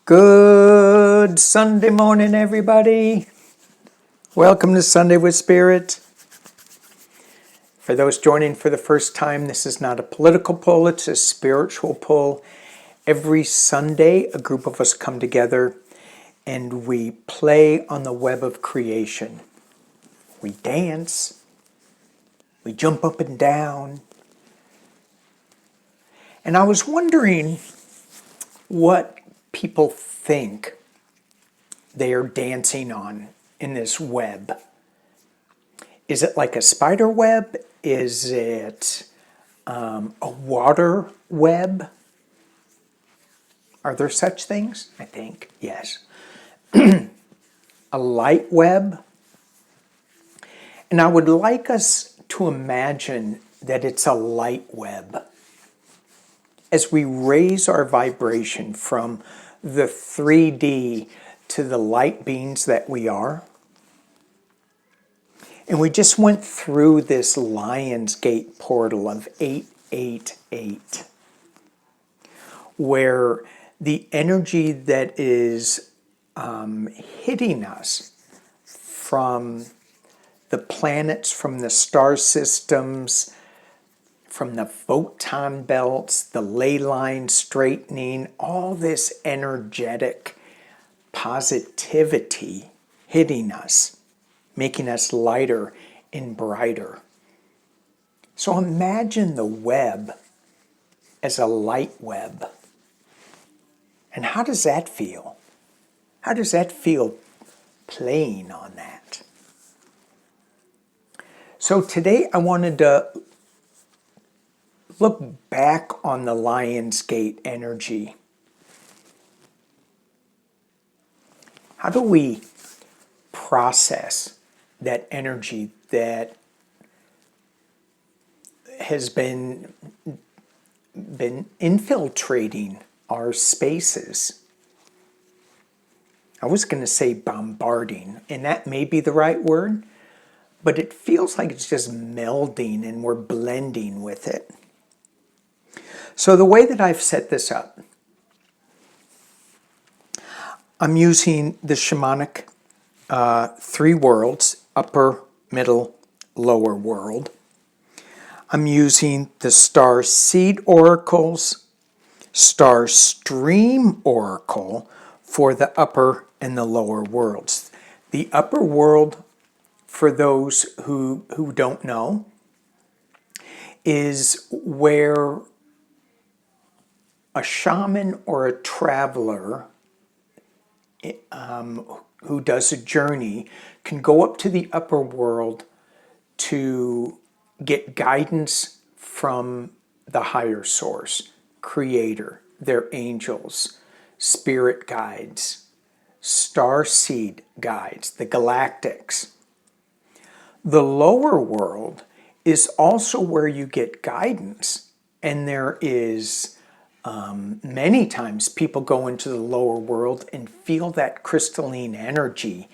Good Sunday morning, everybody. Welcome to Sunday with Spirit. For those joining for the first time, this is not a political pull, it's a spiritual pull. Every Sunday, a group of us come together and we play on the web of creation. We dance, we jump up and down. And I was wondering what people think they are dancing on in this web. Is it like a spider web? Is it a water web? Are there such things? I think, yes. A light web? And I would like us to imagine that it's a light web. As we raise our vibration from the 3D to the light beings that we are, and we just went through this Lion's Gate portal of 888, where the energy that is hitting us from the planets, from the star systems, from the photon belts, the ley line straightening, all this energetic positivity hitting us, making us lighter and brighter. So imagine the web as a light web. And how does that feel? How does that feel playing on that? So today I wanted to look back on the Lion's Gate energy. How do we process that energy that has been infiltrating our spaces? I was going to say bombarding, and that may be the right word, but it feels like it's just melding and we're blending with it. So the way that I've set this up, I'm using the shamanic three worlds, upper, middle, lower world. I'm using the star seed oracles, star stream oracle for the upper and the lower worlds. The upper world, for those who don't know, is where a shaman or a traveler who does a journey can go up to the upper world to get guidance from the higher source, creator, their angels, spirit guides, star seed guides, the galactics. The lower world is also where you get guidance, and there is many times people go into the lower world and feel that crystalline energy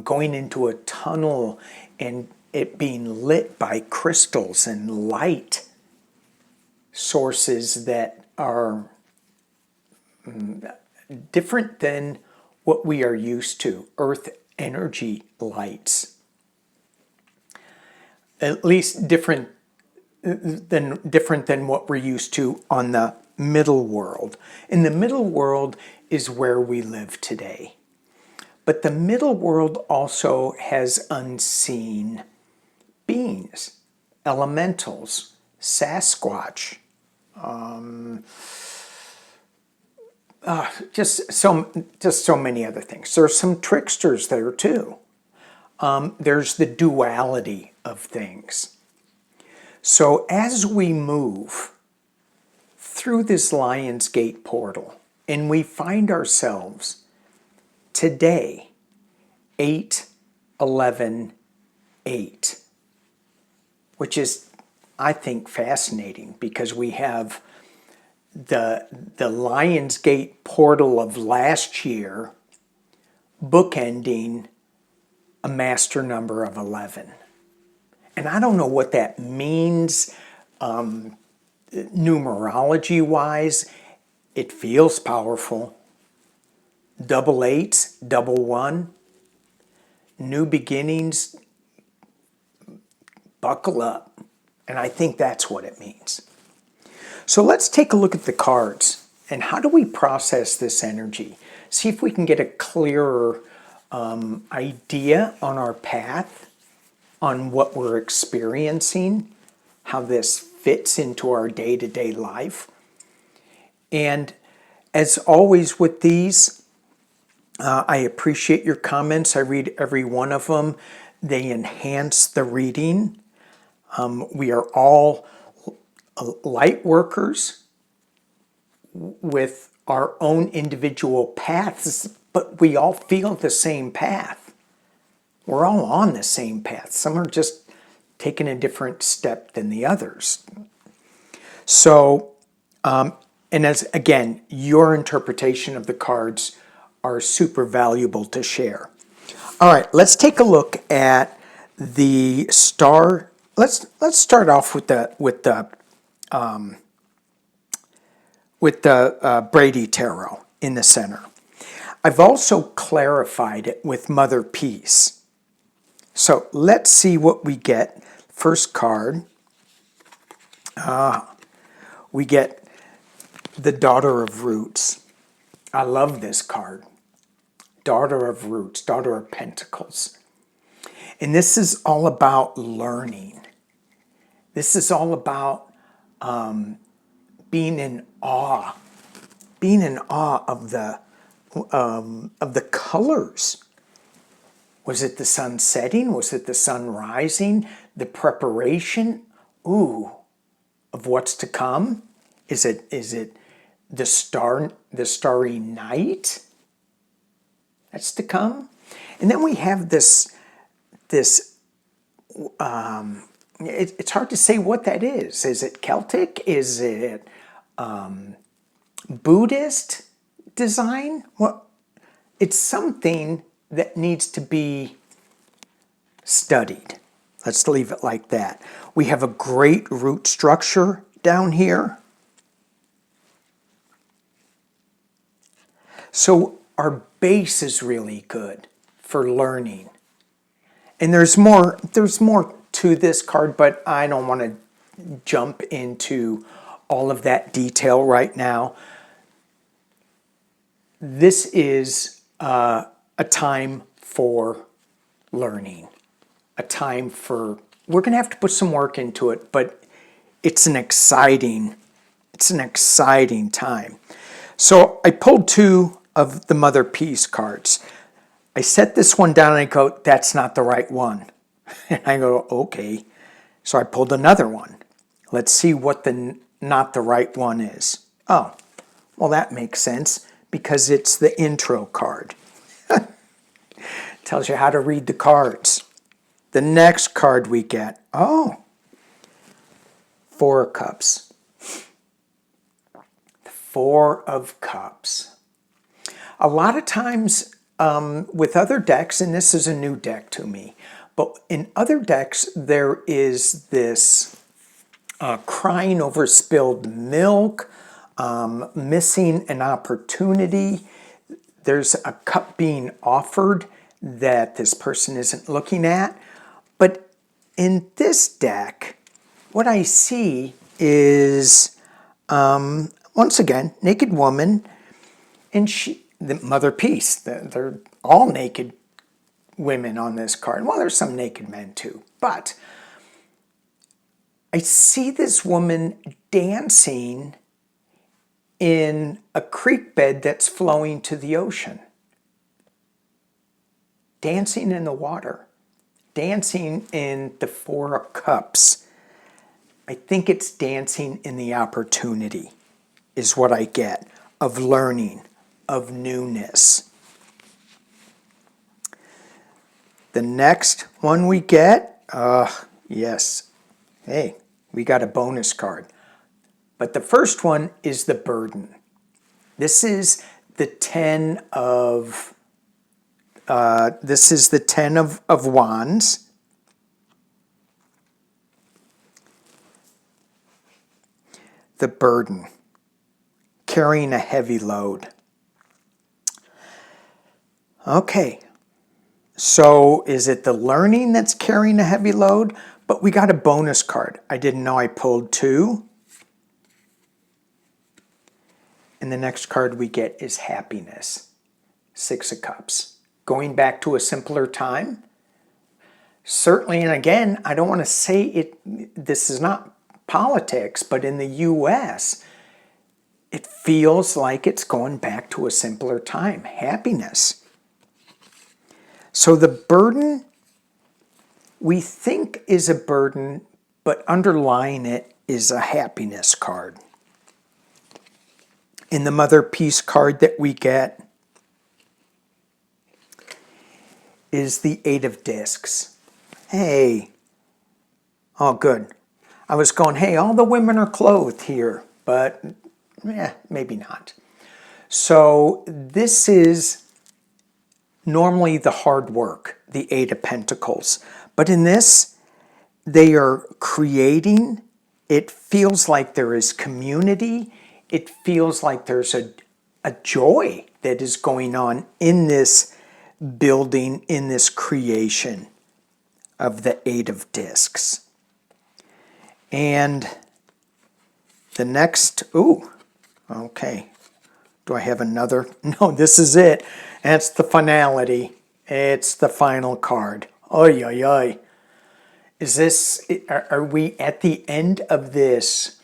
going into a tunnel and it being lit by crystals and light sources that are different than what we are used to, earth energy lights. At least different than what we're used to on the middle world. And the middle world is where we live today. But the middle world also has unseen beings, elementals, Sasquatch, just so many other things. There's some tricksters there too. There's the duality of things. So as we move through this Lion's Gate portal and we find ourselves today 8-11-8, which is, I think, fascinating because we have the Lion's Gate portal of last year bookending a master number of 11. And I don't know what that means numerology-wise. It feels powerful. double eights, double one, new beginnings, buckle up. And I think that's what it means. So let's take a look at the cards and how do we process this energy? See if we can get a clearer idea on our path, on what we're experiencing, how this fits into our day-to-day life. And as always with these, I appreciate your comments. I read every one of them. They enhance the reading. We are all light workers with our own individual paths, but we all feel the same path. We're all on the same path. Some are just taking a different step than the others. So, and as again, your interpretation of the cards are super valuable to share. All right, let's take a look at the star. Let's start off with the Brady Tarot in the center. I've also clarified it with Mother Peace. So let's see what we get. First card, we get the Daughter of Roots. I love this card. Daughter of Roots, Daughter of Pentacles. And this is all about learning. This is all about being in awe of the colors. Was it the sun setting? Was it the sun rising? The preparation, of what's to come? Is it the starry night that's to come? And then we have this it's hard to say what that is. Is it Celtic? Is it Buddhist design? Well, it's something that needs to be studied. Let's leave it like that. We have a great root structure down here. So our base is really good for learning. And there's more to this card, but I don't want to jump into all of that detail right now. This is a time for learning, a time for, we're going to have to put some work into it, but it's an exciting time. So I pulled two of the Mother Peace cards. I set this one down and I go, that's not the right one. And I go, okay. So I pulled another one. Let's see what the not the right one is. Oh, well, that makes sense because it's the intro card. Tells you how to read the cards. The next card we get, Four of Cups. The Four of Cups. A lot of times with other decks, and this is a new deck to me, but in other decks there is this crying over spilled milk, missing an opportunity. There's a cup being offered that this person isn't looking at. But in this deck, what I see is, once again, naked woman, and the Mother Peace. They're all naked women on this card. Well, there's some naked men too. But I see this woman dancing in a creek bed that's flowing to the ocean. Dancing in the water. Dancing in the Four of Cups. I think it's dancing in the opportunity is what I get of learning, of newness. The next one we get, yes. Hey, we got a bonus card. But the first one is the burden. This is the 10 of Wands. The burden, carrying a heavy load. Okay, so is it the learning that's carrying a heavy load? But we got a bonus card. I didn't know I pulled two. And the next card we get is happiness. Six of Cups. Going back to a simpler time? Certainly, and again, I don't want to say it, this is not politics, but in the US, it feels like it's going back to a simpler time. Happiness. So the burden we think is a burden, but underlying it is a happiness card. In the Mother Peace card that we get is the Eight of Discs. Hey, oh good. I was going, hey, all the women are clothed here, but maybe not. So this is normally the hard work, the Eight of Pentacles. But in this, they are creating. It feels like there is community. It feels like there's a joy that is going on in this building, in this creation of the Eight of Discs. And the next, okay. Do I have another? No, this is it. That's the finality. It's the final card. Oy, oy, oy. Is this, are we at the end of this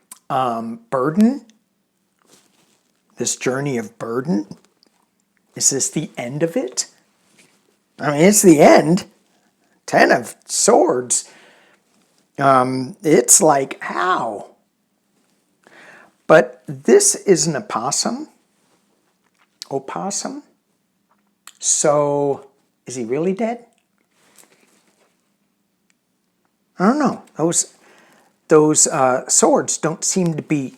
burden? This journey of burden? Is this the end of it? I mean, it's the end. 10 of Swords. It's like, how? But this is an opossum. Opossum. So, is he really dead? I don't know. Those swords don't seem to be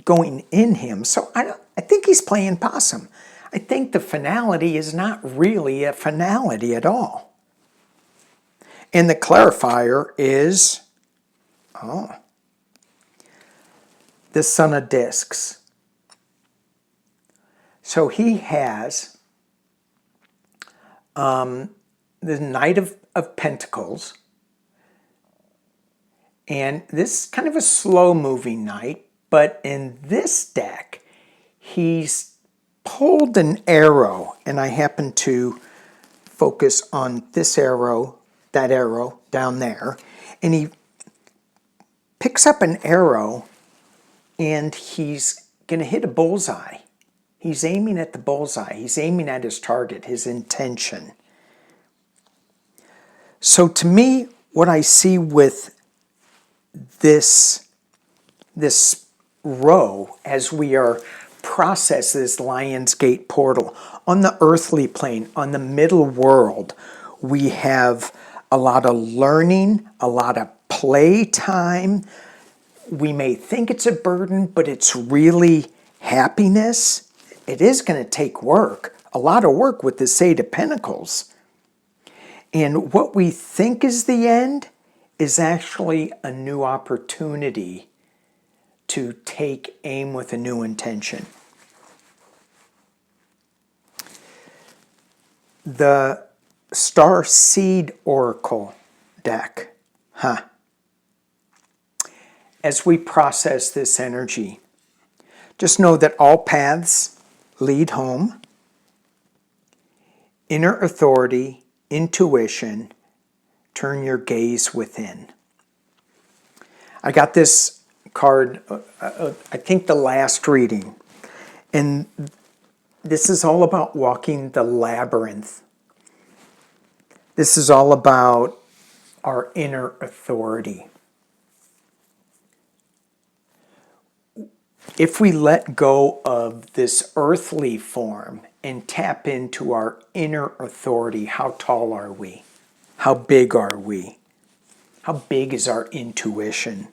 going in him. So I think he's playing possum. I think the finality is not really a finality at all. And the clarifier is, the Son of Discs. So he has the Knight of Pentacles. And this is kind of a slow-moving knight, but in this deck, he's pulled an arrow, and I happen to focus on this arrow, that arrow down there, and he picks up an arrow, and he's going to hit a bullseye. He's aiming at the bullseye. He's aiming at his target, his intention. So to me, what I see with this row as we are process this Lion's Gate portal on the earthly plane, on the middle world, we have a lot of learning, a lot of play time. We may think it's a burden, but it's really happiness. It is going to take work, a lot of work with this Eight of Pentacles. And what we think is the end is actually a new opportunity to take aim with a new intention. The Star Seed Oracle deck. As we process this energy, just know that all paths lead home. Inner authority, intuition, turn your gaze within. I got this card, I think the last reading, and this is all about walking the labyrinth. This is all about our inner authority. If we let go of this earthly form and tap into our inner authority, how tall are we? How big are we? How big is our intuition?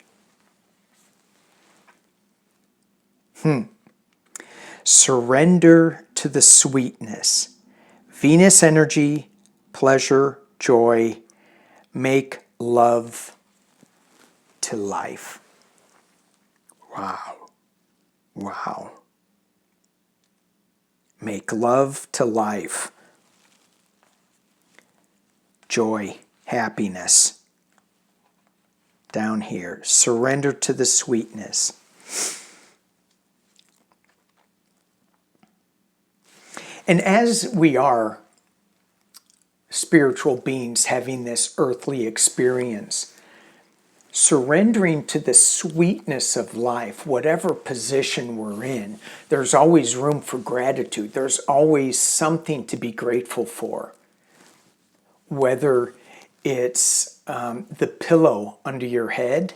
Surrender to the sweetness. Venus energy, pleasure, joy, make love to life. Wow. Wow. Make love to life. joy, happiness. Down here, surrender to the sweetness. And as we are spiritual beings having this earthly experience, surrendering to the sweetness of life, whatever position we're in, there's always room for gratitude. There's always something to be grateful for. Whether it's the pillow under your head,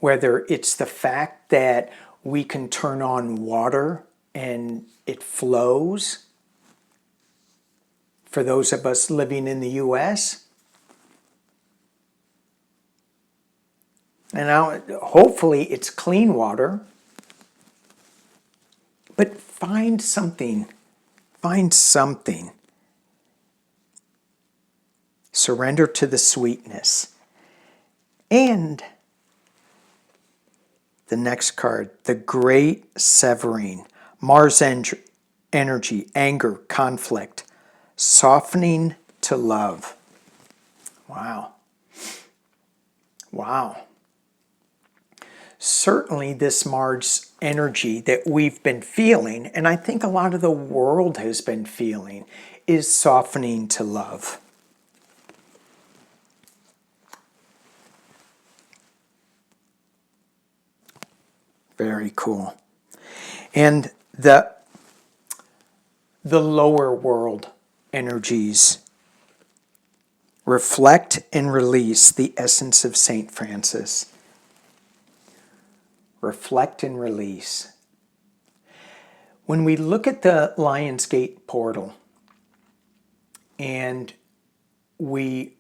whether it's the fact that we can turn on water and it flows. For those of us living in the U.S., and now hopefully it's clean water, but find something. Surrender to the sweetness. And the next card, the Great Severing. Mars energy, anger, conflict, softening to love. Wow. Certainly this Mars energy that we've been feeling, and I think a lot of the world has been feeling, is softening to love. Very cool. And the lower world energies, reflect and release the essence of St. Francis. Reflect and release. When we look at the Lion's Gate portal and we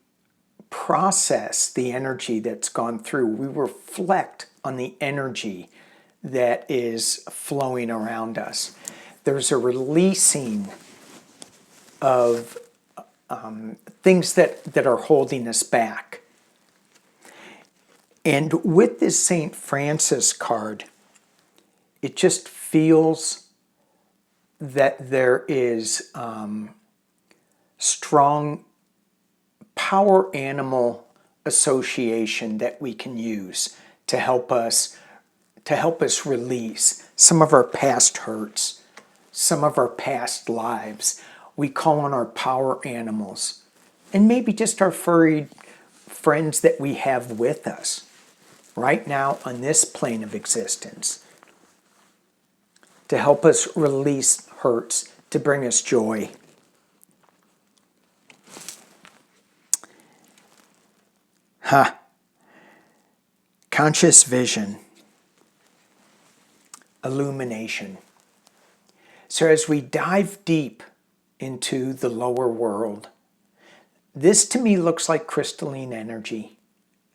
process the energy that's gone through, we reflect on the energy that is flowing around us. There's a releasing of things that are holding us back. And with this St. Francis card, it just feels that there is strong power animal association that we can use to help us release some of our past hurts, some of our past lives. We call on our power animals, and maybe just our furry friends that we have with us right now on this plane of existence, to help us release hurts, to bring us joy. Conscious vision. Illumination. So as we dive deep into the lower world, this to me looks like crystalline energy,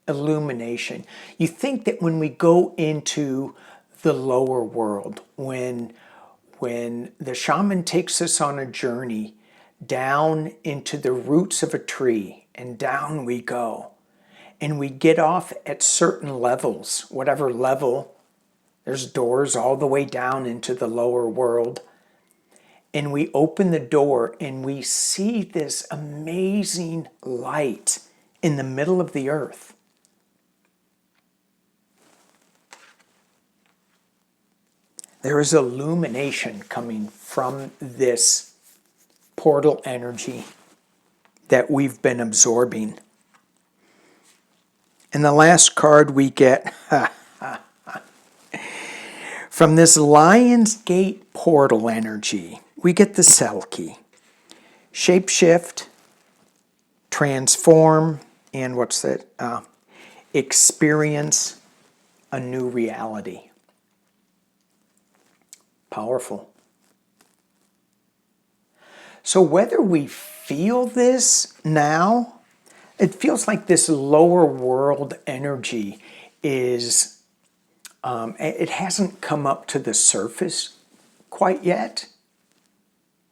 illumination. You think that when we go into the lower world, when the shaman takes us on a journey down into the roots of a tree, and down we go, and we get off at certain levels, whatever level, there's doors all the way down into the lower world. And we open the door and we see this amazing light in the middle of the earth. There is illumination coming from this portal energy that we've been absorbing. And the last card we get from this Lion's Gate portal energy, we get the Selkie. Shapeshift, transform, and what's that? Experience a new reality. Powerful. So whether we feel this now, it feels like this lower world energy is, it hasn't come up to the surface quite yet.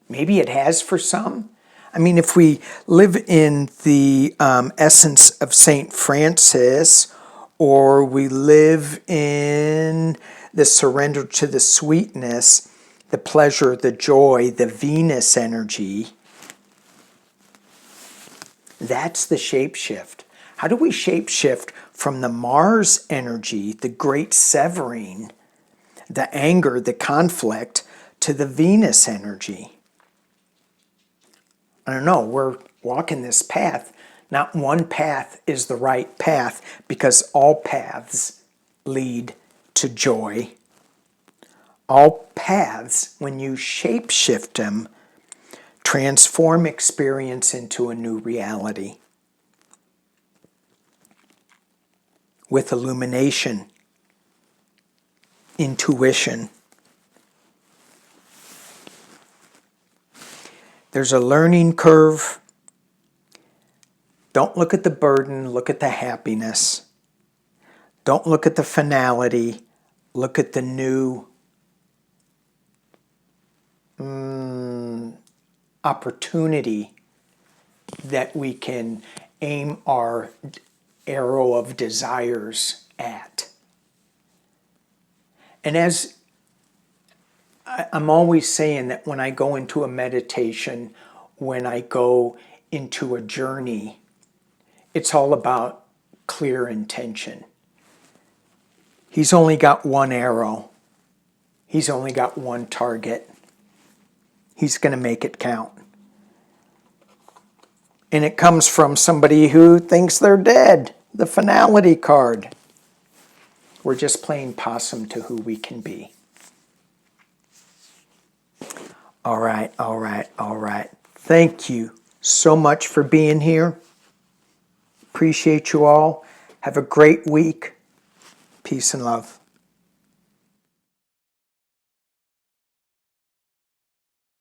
Maybe it has for some. I mean, if we live in the essence of St. Francis, or we live in the surrender to the sweetness, the pleasure, the joy, the Venus energy, That's the shapeshift. How do we shapeshift from the Mars energy, the great severing, the anger, the conflict, to the Venus energy? I don't know, we're walking this path. Not one path is the right path because all paths lead to joy. All paths, when you shapeshift them, transform experience into a new reality. With illumination, intuition. There's a learning curve. Don't look at the burden, look at the happiness. Don't look at the finality, look at the new opportunity that we can aim our arrow of desires at. And as I'm always saying that when I go into a meditation, when I go into a journey, it's all about clear intention. He's only got one arrow. He's only got one target. He's going to make it count. And it comes from somebody who thinks they're dead. The finality card. We're just playing possum to who we can be. All right, all right, all right. Thank you so much for being here. Appreciate you all. Have a great week. Peace and love.